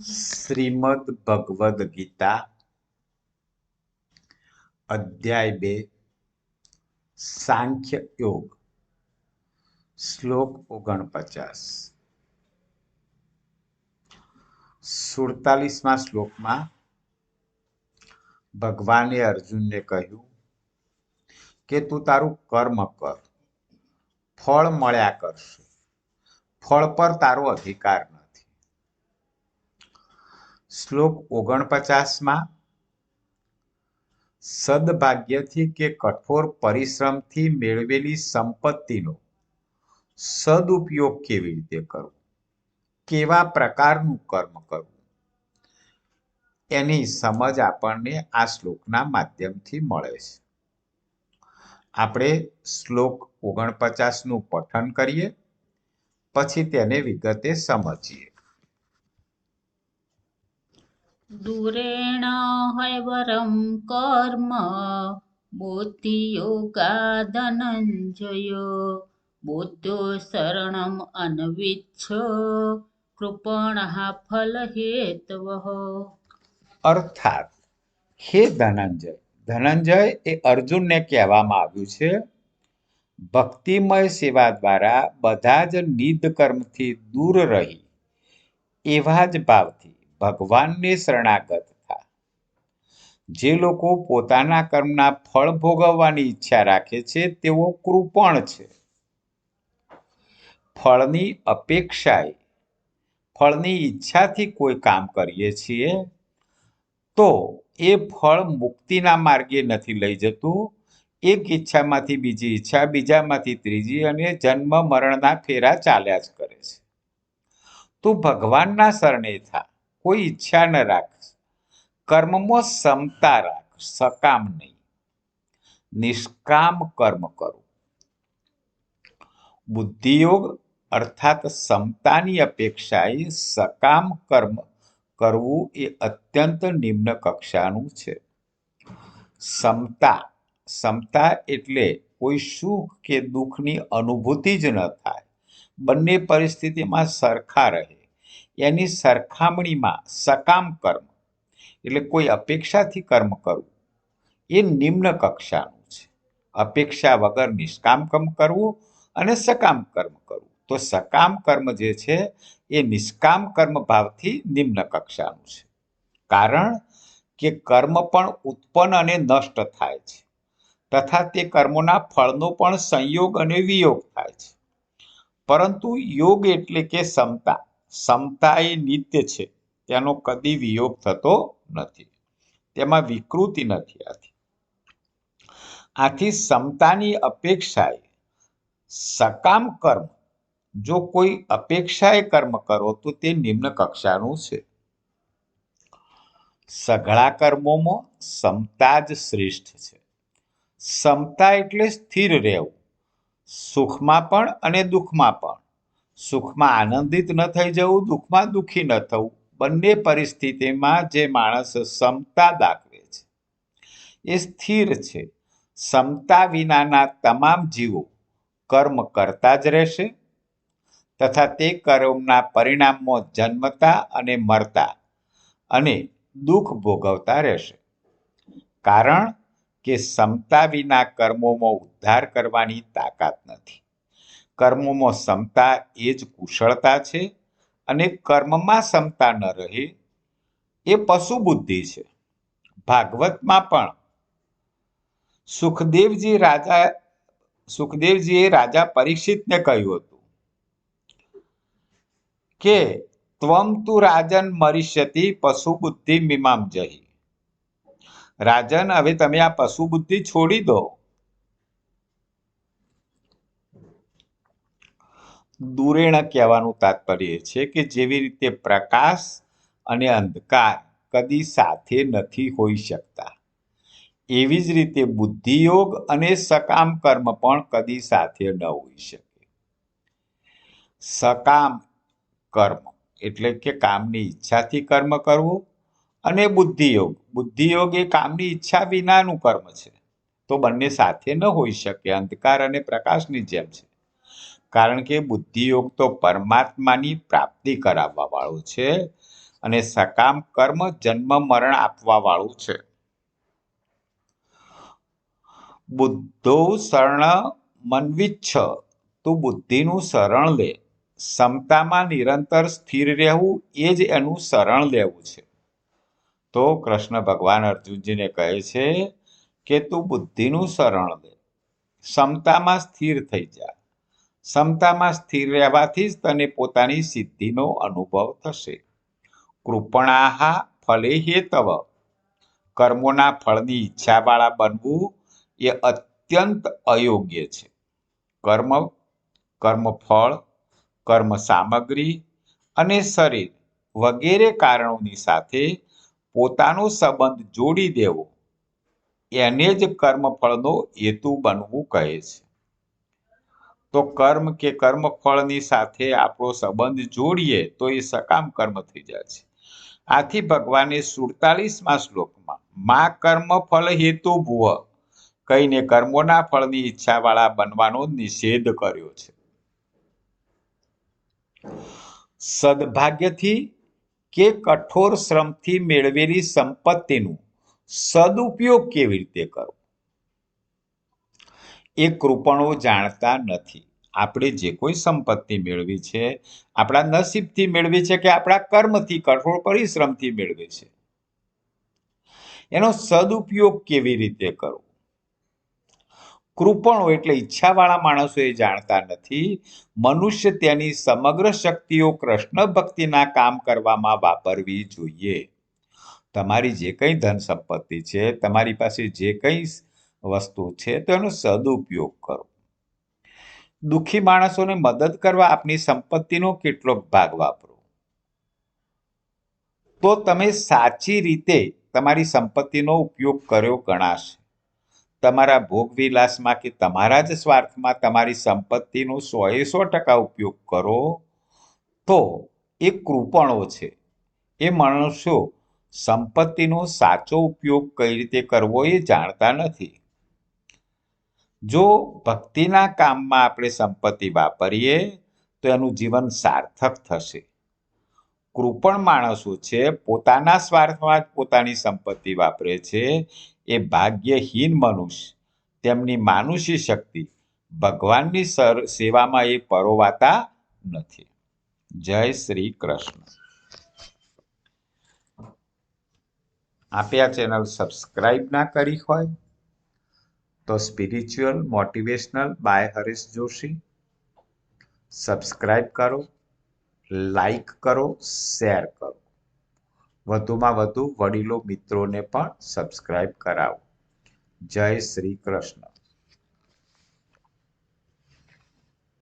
શ્રીમદ ભગવદ્ ગીતા અધ્યાય 2 સાંખ્ય યોગ શ્લોક 49 47મા શ્લોકમાં ભગવાને અર્જુનને કહ્યું કે તું તારું કર્મ કર, ફળ મળ્યા કરશે, ફળ પર તારો અધિકાર નથી. શ્લોક 49માં સદભાગ્યથી કે કઠોર પરિશ્રમથી મેળવેલી સંપત્તિનો સદુપયોગ કેવી રીતે કરવો, કેવા પ્રકારનું કર્મ કરવું, એની સમજ આપણને આ શ્લોકના માધ્યમથી મળે છે. આપણે શ્લોક 49નું પઠન કરીએ, પછી તેને વિગતે સમજીએ. દૂરેણ હૈવરમ કર્મ બુદ્ધિયોગા ધનંજય બુદ્ધો શરણમ અનવિચ્છ કૃપણઃ ફલહેતવઃ. અર્થાત હે ધનંજય, ધનંજય એ અર્જુનને કહેવામાં આવ્યું છે, ભક્તિમય સેવા દ્વારા બધા જ નિદ કર્મથી દૂર રહી એવા જ ભાવથી ભગવાનને શરણાગત થા. જે લોકો પોતાના કર્મના ફળ ભોગવવાની ઈચ્છા રાખે છે તેઓ કૃપણ છે. ફળની અપેક્ષાએ, ફળની ઈચ્છાથી કોઈ કામ કરીએ છીએ તો એ ફળ મુક્તિના માર્ગે નથી લઈ જતું. એક ઈચ્છામાંથી બીજી ઈચ્છા, બીજામાંથી ત્રીજી, અને જન્મ મરણના ફેરા ચાલ્યા જ કરે છે. તું ભગવાનના શરણે થા, કોઈ ઈચ્છા ન રાખ, કર્મમાં સમતા રાખ, સકામ નહીં, નિષ્કામ કર્મ કરો. બુદ્ધિયોગ અર્થાત સમતાની અપેક્ષાએ સકામ કર્મ કરવું એ અત્યંત નિમ્ન કક્ષાનું છે. સમતા, સમતા એટલે કોઈ સુખ કે દુઃખની અનુભૂતિ જ ન થાય, બંને પરિસ્થિતિમાં સરખા રહે, એની સરખામણીમાં સકામ કર્મ એટલે કોઈ અપેક્ષાથી કર્મ કરવું એ નિમ્ન કક્ષાનું છે. અપેક્ષા વગર નિષ્કામ કર્મ કરવું અને સકામ કર્મ કરવું. તો સકામ કર્મ જે છે એ નિષ્કામ કર્મ ભાવથી નિમ્ન કક્ષાનું છે. કારણ કે કર્મ પણ ઉત્પન્ન અને નષ્ટ થાય છે, તથા તે કર્મોના ફળનો પણ સંયોગ અને વિયોગ થાય છે. પરંતુ યોગ એટલે કે સમતા, સમતા એ નિત્ય છે, તેનો કદી વિયોગ થતો નથી, તેમાં વિકૃતિ નથી આવતી. આથી સમતાની અપેક્ષાએ સકામ કર્મ, જો કોઈ અપેક્ષાએ કર્મ કરો તો તે નિમ્ન કક્ષાનું છે. સઘળા કર્મોમાં સમતા જ શ્રેષ્ઠ છે. સમતા એટલે સ્થિર રહેવું, સુખમાં પણ અને દુઃખમાં પણ. સુખમાં આનંદિત ન થઈ જવું, દુઃખમાં દુઃખી ન થવું. બંને પરિસ્થિતિમાં જે માણસ સમતા દાખવે છે એ સ્થિર છે. સમતા વિનાના તમામ જીવો કર્મ કરતા જ રહેશે, તથા તે કર્મના પરિણામમાં જન્મતા અને મરતા અને દુઃખ ભોગવતા રહેશે. કારણ કે સમતા વિના કર્મોમાં ઉદ્ધાર કરવાની તાકાત નથી. કર્મોમાં સમતા એ જ કુશળતા છે, અને કર્મમાં સમતા ન રહે એ પશુ બુદ્ધિ છે. ભાગવતમાં પણ સુખદેવજીએ રાજા પરીક્ષિતને કહ્યું હતું કે ત્વમ તુ રાજન મરિષ્યતિ પશુ બુદ્ધિ મીમાંમ જહી. રાજન, હવે તમે આ પશુ બુદ્ધિ છોડી દો. દૂરેણ કહેવાનું તાત્પર્ય છે કે જેવી રીતે પ્રકાશ અને અંધકાર કદી સાથે નથી હોઈ શકતા, એવી જ રીતે બુદ્ધિયોગ અને સકામ કર્મ પણ કદી સાથે ન હોઈ શકે. સકામ કર્મ એટલે કે કામની ઈચ્છાથી કર્મ કરવું, અને બુદ્ધિયોગ, બુદ્ધિયોગ એ કામની ઈચ્છા વિનાનું કર્મ છે. તો બંને સાથે ન હોઈ શકે, અંધકાર અને પ્રકાશની જેમ છે. કારણ કે બુદ્ધિયોગ તો પરમાત્માની પ્રાપ્તિ કરાવવા વાળો છે, અને સકામ કર્મ જન્મ મરણ આપવા વાળું છે. બુદ્ધો શરણ મનવિચ્છ, તું બુદ્ધિનું શરણ લે. સમતામાં નિરંતર સ્થિર રહેવું એ જ એનું શરણ લેવું છે. તો કૃષ્ણ ભગવાન અર્જુનજીને કહે છે કે તું બુદ્ધિનું શરણ લે, સમતામાં સ્થિર થઈ જા. સમતામાં સ્થિર રહેવાથી જ તને પોતાની સિદ્ધિનો અનુભવ થશે. કૃપણાહા ફલે હેતવ, કર્મોના ફળની ઈચ્છાવાળા બનવું એ અત્યંત અયોગ્ય છે. કર્મફળ, કર્મ સામગ્રી અને શરીર વગેરે કારણોની સાથે પોતાનો સંબંધ જોડી દેવો એને જ કર્મફળનો હેતુ બનવું કહે છે. તો કર્મ કે કર્મફળની સાથે આપણો સંબંધ જોડીએ તો એ સકામ કર્મ થઈ જાય છે. આથી ભગવાને 47મા શ્લોકમાં મા કર્મ ફલ હેતુ ભુવ કહીને કર્મોના ફળની ઈચ્છાવાળા બનવાનો નિષેધ કર્યો છે. સદભાગ્યથી કે કઠોર શ્રમથી મેળવેલી સંપત્તિનું સદુપયોગ કેવી રીતે કરવો એ કૃપણો જાણતા નથી. આપણે જે કોઈ સંપત્તિ મેળવી છે, આપણા નસીબથી મેળવી છે કે આપણા કર્મથી, કઠોર પરિશ્રમથી મેળવી છે, એનો સદુપયોગ કેવી રીતે કરવો કૃપણો એટલે ઈચ્છાવાળા માણસો એ જાણતા નથી. મનુષ્ય તેની સમગ્ર શક્તિઓ કૃષ્ણ ભક્તિના કામ કરવામાં વાપરવી જોઈએ. તમારી જે કંઈ ધન સંપત્તિ છે, તમારી પાસે જે કંઈ વસ્તુ છે તો એનો સદુપયોગ કરો. દુઃખી માણસોને મદદ કરવા આપની સંપત્તિનો કેટલોક ભાગ વાપરો, તો તમે સાચી રીતે તમારી સંપત્તિનો ઉપયોગ કર્યો ગણાશે. તમારા ભોગવિલાસમાં કે તમારા જ સ્વાર્થમાં તમારી સંપત્તિનો 100% ઉપયોગ કરો તો એ કૃપણો છે. એ મનુષ્યો સંપત્તિનો સાચો ઉપયોગ કઈ રીતે કરવો એ જાણતા નથી. જો ભક્તિના કામમાં આપણે સંપત્તિ વાપરીએ તો એનું જીવન સાર્થક થશે. કૃપણ માણસો છે, પોતાના સ્વાર્થમાં જ પોતાની સંપત્તિ વાપરે છે, એ ભાગ્યહીન મનુષ્ય તેમની માનુષી શક્તિ ભગવાનની સેવામાં એ પરોવાતા નથી. જય શ્રી કૃષ્ણ. આપે આ ચેનલ સબસ્ક્રાઇબ ના કરી હોય તો spiritual motivational by Haresh Joshi subscribe કરો, લાઈક કરો, શેર કરો. વધુમાં વધુ વડીલો મિત્રોને પણ સબસ્ક્રાઇબ કરાવો. જય શ્રી કૃષ્ણ.